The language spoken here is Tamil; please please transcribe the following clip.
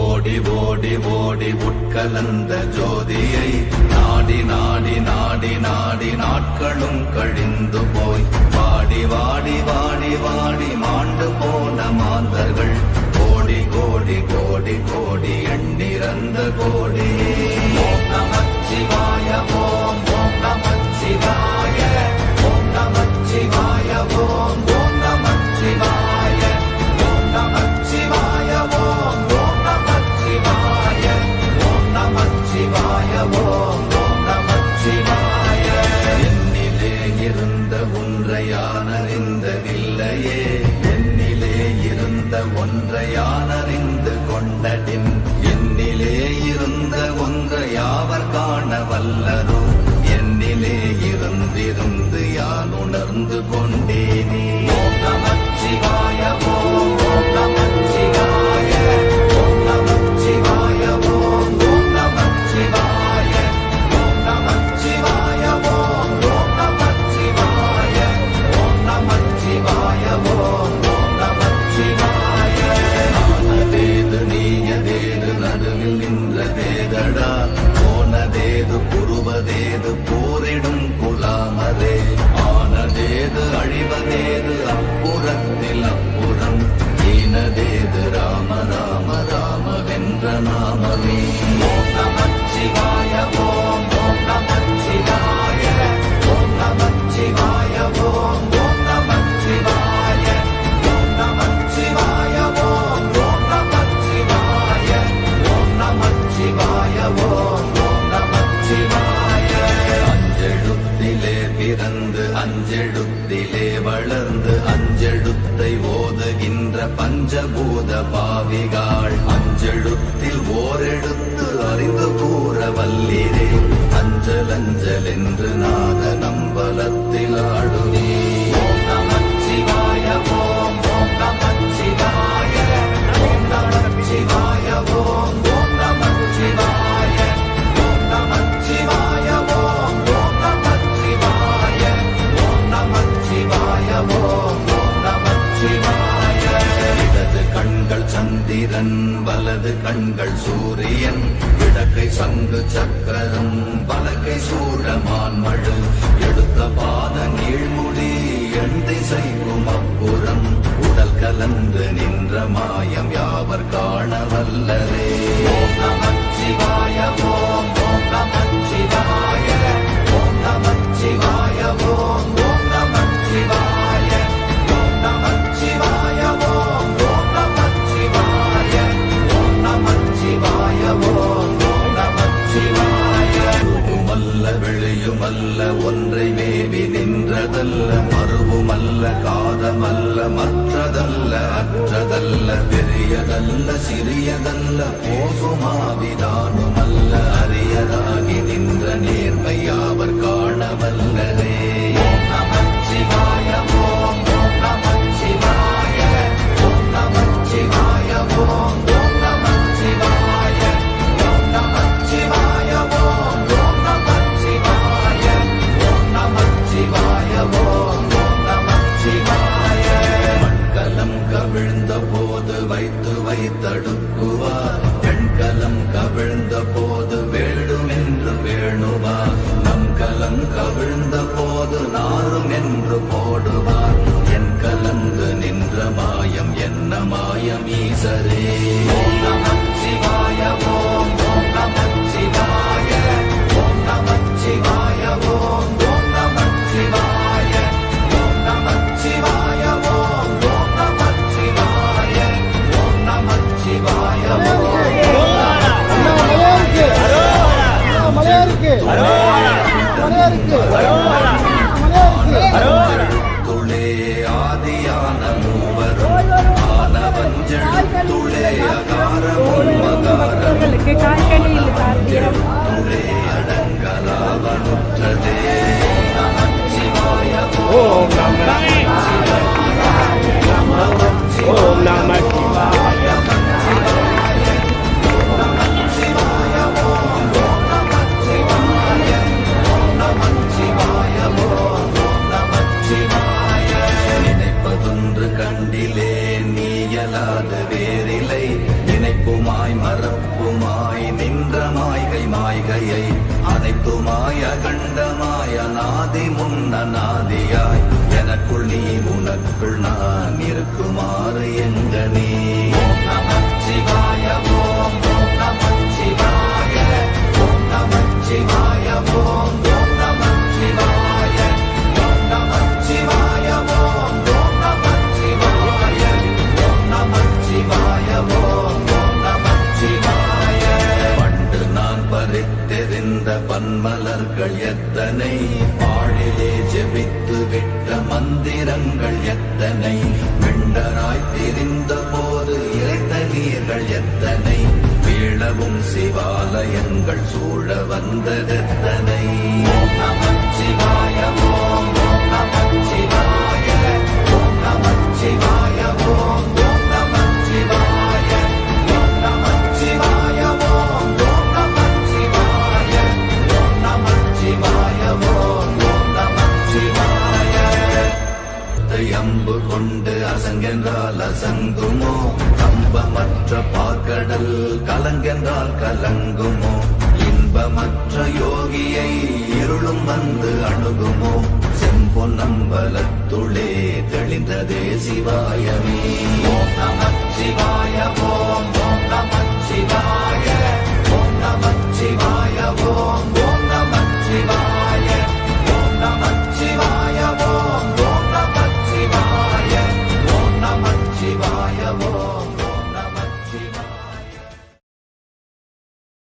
ஓடி ஓடி ஓடி உட்கலந்த ஜோதியை நாடி நாடி நாடி நாடி நாட்களும் கழிந்து போய் வாடி வாடி வாடி வாடி மாண்டு போன மாந்தர்கள் கோடி கோடி கோடி கோடி எண்ணிறந்த கோடி. ஓம் நமச்சிவாய ஓம் ஓம் நமச்சிவாய ஓம் நமச்சிவாய ஓம் ஓம் நமச்சிவாய ஓம் நமச்சிவாய ஓம் ஓம் நமச்சிவாய ஓம் நமச்சிவாய ஓம் ஓம் நமச்சிவாய. என்னிலே இருந்த ஒன்றை யான் அறிந்ததில்லையே, என்னிலே இருந்த ஒன்றை யான் அறிந்து கொண்டடின், என்னிலே இருந்த ஒன்றை யாவர் காண வல்லரோ, என்னிலே இருந்திருந்து யான் உணர்ந்து கொண்டேனே. ஓம் நமச்சிவாய ஓம் ஓம் நமச்சிவாய ஓம் நமச்சிவாய ஓம் ஓம் நமச்சிவாய ஓம் நமச்சிவாய ஓம் ஓம் நமச்சிவாய ஓம் நமச்சிவாய ஓம் ஓம் நமச்சிவாய. ஆனதேது நீயதேது நடுவில் நின்றதேதடா, போனதேது புருவதேது போரிடும் குலாமரே, ஆனதேது அழிவதேது அப்புறத்தில் அப்புறம், ஈனதேது ராம ராம ராம வென்ற நாமமே. ஓம் நமச்சிவாய ஓம் ஓம் நமச்சிவாய ஓம் நமச்சிவாய ஓம் ஓம் நமச்சிவாய ஓம் நமச்சிவாய ஓம் ஓம் நமச்சிவாய ஓம் நமச்சிவாய ஓம் ஓம் நமச்சிவாய. அஞ்செழுத்திலே பிறந்து அஞ்செழுத்திலே வளர்ந்து அஞ்செழுத்தை ஓதுகின்ற பஞ்சபூத பாவிகாள், அஞ்செழுத்தில் ஓரெழுத்து அறிந்து கூற வல்லிரே, அஞ்சல் அஞ்சல் என்று நாத நம்பலத்தில் ஆடுவே. ஓம் நமச்சிவாய ஓம் ஓம் நமச்சிவாய ஓம் நமச்சிவாய ஓம் ஓம் நமச்சிவாய ஓம் நமச்சிவாய ஓம் ஓம் நமச்சிவாய ஓம் நமச்சிவாய ஓம் ஓம் நமச்சிவாய. இடது கண்கள் சந்திரன் வலது கண்கள் சூரியன், இடக்கை சங்கு சக்கரம் பலகை சூழமான் மழு, எடுத்த பாத நீழ்முடி எண் திசைக்கும் அப்புறம், உடல் கலந்து நின்ற மாயம் யாவர் காண வல்லரே. ஓம் நமச்சிவாய ஓம் ஓம் நமச்சிவாய ஓம் நமச்சிவாய ஓம் ஓம் நமச்சிவாய ஓம் நமச்சிவாய ஓம் ஓம் நமச்சிவாய ஓம் நமச்சிவாய ஓம் ஓம் நமச்சிவாய. உருவுமல்ல வெளியுமல்ல ஒன்றை மேவி நின்றதல்ல, மறுவுமல்ல காதமல்ல மற்றதல்ல அற்றதல்ல, பெரியதல்ல சிறியதல்ல போசுமாவிதானுமல்ல, அரியதாகி நின்ற நேர்மை யாவர் காண வல்லரே. ஓம் நமச்சிவாய ஓம் ஓம் நமச்சிவாய ஓம் நமச்சிவாய ஓம் ஓம் நமச்சிவாய ஓம் நமச்சிவாய ஓம் ஓம் நமச்சிவாய ஓம் நமச்சிவாய ஓம் ஓம் நமச்சிவாய. மண்கலம் கவிழ்ந்த போது வைத்து வைத்தடுக்குவார், பெண்கலம் கவிழ்ந்த போது வேண்டுமென்று வேணுவார், நம் கலம் கவிழ்ந்த போது நாரும் என்று போடுவார், என் கலந்து நின்ற மாயம் என்ன மாயம் ஈசரே. ஓம் நமச்சிவாய ஓம் ஓம் நமச்சிவாய ஓம் நமச்சிவாய ஓம் ஓம் நமச்சிவாய ஓம் நமச்சிவாய ஓம் ஓம் நமச்சிவாய ஓம் நமச்சிவாய துளே ஆதியான மூவரும் ஆனவஞ்சள் துளே அகாரமும் மகாரம் துளே அடங்கலாவனுற்றதே. நமச்சிவாய ஓம் நமச்சிவாய ஓம் நமச்சிவாய நமச்சிவாய ஓம் ஓம் நமச்சிவாய ஓம் நமச்சிவாய ஓம் ஓம் நமச்சிவாய. நினைப்பதொன்று கண்டிலே நீயலாது வேறில்லை, நினைப்புமாய் மாயை மாய்கையை அனைத்துமாய கண்டமாய நாதி முன்ன நாதியாய் எனக்குள் நீ உனக்குள் நான் இருக்குமாறு எங்க நீ ஓம் நமச்சிவாய ஓம் நமச்சிவாய ஓம் நமச்சிவாய ஓம் நமச்சிவாய ஓம் நமச்சிவாய ஓம் நமச்சிவாய ஓம் நமச்சிவாய ஓம் நமச்சிவாய. பண்டு நான் பறித்தெறிந்த பன்மலர்கள் எத்தனை பாழிலே ஜெபித்து விட்ட மந்திரங்கள் எத்தனை மெண்டராய் திரிந்த போது இறைத்த நீர்கள் எத்தனை வீழவும் சிவாலயங்கள் சூழ வந்ததெத்தனை ஓம் நமச்சிவாய ஓம் நமச்சிவாய ஓம் நமச்சிவாய ஓம் நமச்சிவாய ஓம் நமச்சிவாய ஓம் நமச்சிவாய ஓம் நமச்சிவாய ஓம் நமச்சிவாய. அம்பு கொண்டு அசங்கென்றால் அசங்குமோ கம்பமற்ற பாக்கடல் கலங்கென்றால் கலங்குமோ இன்பமற்ற யோகியை இருளும் வந்து அணுகுமோ செம்பொன்னம்பலத்துளே தெளிந்ததே சிவாயமே ஓம் நமச்சிவாய ஓம் நமச்சிவாய ஓம் நமச்சிவாய ஓம்